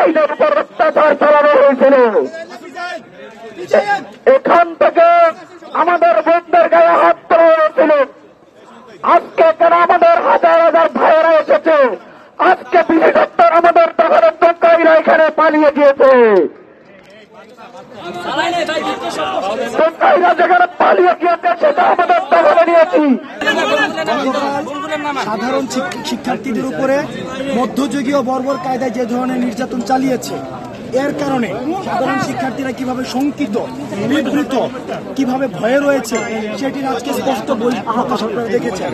ভাইদের উপর অত্যাচার চালানো হয়েছিল। এখান থেকে আমাদের বোনদের গায়ে হাত তোলা হয়েছিল। আজকে কেন আমাদের হাজার হাজার ভাইয়েরা এসেছে? আজকে বিশেষত্বর আমাদের তখন টোকাইরা এখানে পালিয়ে গিয়েছে। টোকাইরা যেখানে পালিয়ে গিয়েছে সেটা আমাদের দখলে নিয়েছি। সাধারণ শিক্ষার্থীদের উপরে মধ্যযুগীয় বর্বর কায়দায় যে ধরনের নির্যাতন চালিয়েছে, এর কারণে সাধারণ শিক্ষার্থীরা কিভাবে শঙ্কিত, বিবৃত, কিভাবে ভয়ে রয়েছে সেটির আজকে স্পষ্ট প্রকাশ আপনারা দেখেছেন।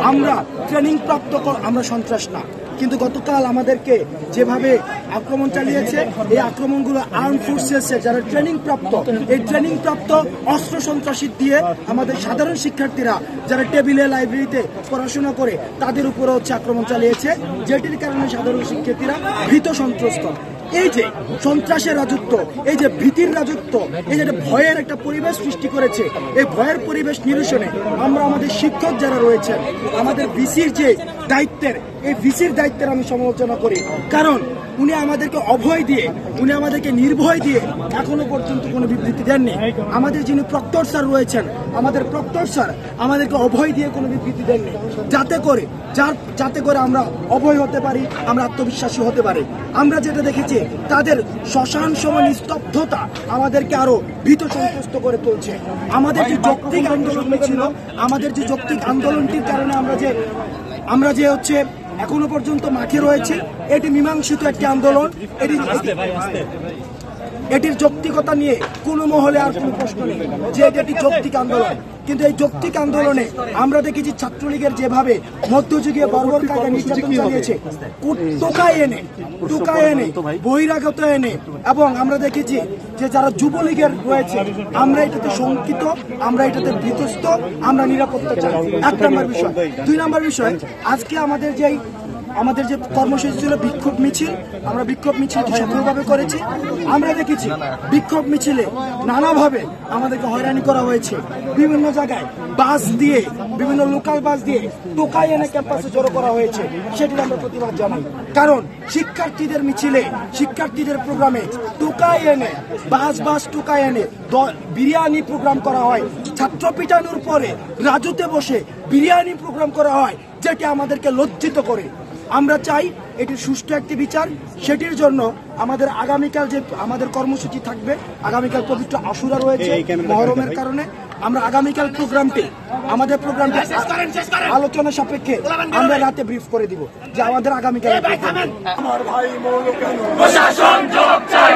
আমরা ট্রেনিং প্রাপ্ত আমরা সন্ত্রাস না, কিন্তু গতকাল আমাদেরকে যেভাবে আক্রমণ চালিয়েছে, এই আক্রমণগুলো আর্ম ফোর্সেসের যারা ট্রেনিং প্রাপ্ত, এই ট্রেনিং প্রাপ্ত অস্ত্র সন্ত্রাসী দিয়ে আমাদের সাধারণ শিক্ষার্থীরা যারা টেবিলে লাইব্রেরিতে পড়াশোনা করে তাদের উপরে হচ্ছে আক্রমণ চালিয়েছে, যেটির কারণে সাধারণ শিক্ষার্থীরা ভীত সন্ত্রস্ত। এই যে সন্ত্রাসের রাজত্ব, এই যে ভীতির রাজত্ব, এই যে ভয়ের একটা পরিবেশ সৃষ্টি করেছে, এই ভয়ের পরিবেশ নিরসনে আমরা আমাদের শিক্ষক যারা রয়েছেন, আমাদের ভিসির যে দায়িত্বের, এই ভিসির দায়িত্বের আমি সমালোচনা করি। কারণ উনি আমাদেরকে অভয় দিয়ে, উনি আমাদেরকে নির্ভয় দিয়ে এখনো পর্যন্ত কোনো বিবৃতি দেননি। আমাদের যিনি প্রক্টর স্যার রয়েছেন, আমাদের প্রক্টর স্যার আমাদেরকে অভয় দিয়ে কোনো বিবৃতি দেননি, যাতে করে আমরা অভয় হতে পারি, আমরা আত্মবিশ্বাসী হতে পারি। আমরা যেটা দেখেছি, তাদের শ্মশান সমান স্তব্ধতা আমাদেরকে আরো ভীত সন্ত্রস্ত করে তুলছে। আমাদের যে যৌক্তিক আন্দোলন ছিল, আমাদের যে যৌক্তিক আন্দোলনটির কারণে আমরা যে হচ্ছে এখনো পর্যন্ত মাঠে রয়েছে, এটি মীমাংসিত একটি আন্দোলন। এটির যৌক্তিকতা নিয়ে কোনো মহলে আর কোনো প্রশ্ন নেই যে এটি যৌক্তিক আন্দোলন। কিন্তু এই যৌক্তিক আন্দোলনে আমরা দেখেছি ছাত্রলীগের যেভাবে মধ্যযুগীয় বর্বর কায়দায় নির্যাতন চালিয়েছে, টোকায় এনে বহিরাগত এনে, এবং আমরা দেখেছি যে যারা যুবলীগের রয়েছে, আমরা এটাতে শঙ্কিত, আমরা এটাতে ভীতস্ত, আমরা নিরাপত্তা চাই। 1 নম্বর বিষয়। 2 নম্বর বিষয়, আজকে আমাদের যে কর্মসূচি ছিল বিক্ষোভ মিছিল, আমরা বিক্ষোভ মিছিলটি সফলভাবে করেছি। আমরা দেখেছি বিক্ষোভ মিছিলে নানাভাবে আমাদেরকে হয়রানি করা হয়েছে। বিভিন্ন জায়গায় বাস দিয়ে, বিভিন্ন লোকাল বাস দিয়ে টোকাই এনে ক্যাম্পাসে জড়ো করা হয়েছে, সেটির আমরা প্রতিবাদ জানাই। কারণ শিক্ষার্থীদের মিছিলে, শিক্ষার্থীদের প্রোগ্রামে টোকাই এনে, বাস টোকাই এনে বিরিয়ানি প্রোগ্রাম করা হয়। ছাত্র পিটানোর পরে রাজুতে বসে বিরিয়ানি প্রোগ্রাম করা হয়, যেটি আমাদেরকে লজ্জিত করে। আমরা চাই এটির সুষ্ঠু একটি বিচার। সেটির জন্য আমাদের আগামীকাল যে আমাদের কর্মসূচি থাকবে, আগামীকাল পবিত্র আশুরা রয়েছে মহরমের কারণে, আমরা আগামীকাল আমাদের প্রোগ্রামটি আলোচনা সাপেক্ষে আমরা রাতে ব্রিফ করে দিব যে আমাদের আগামীকাল। আমার ভাই মৌলবাদী প্রশাসন জবাব চাই।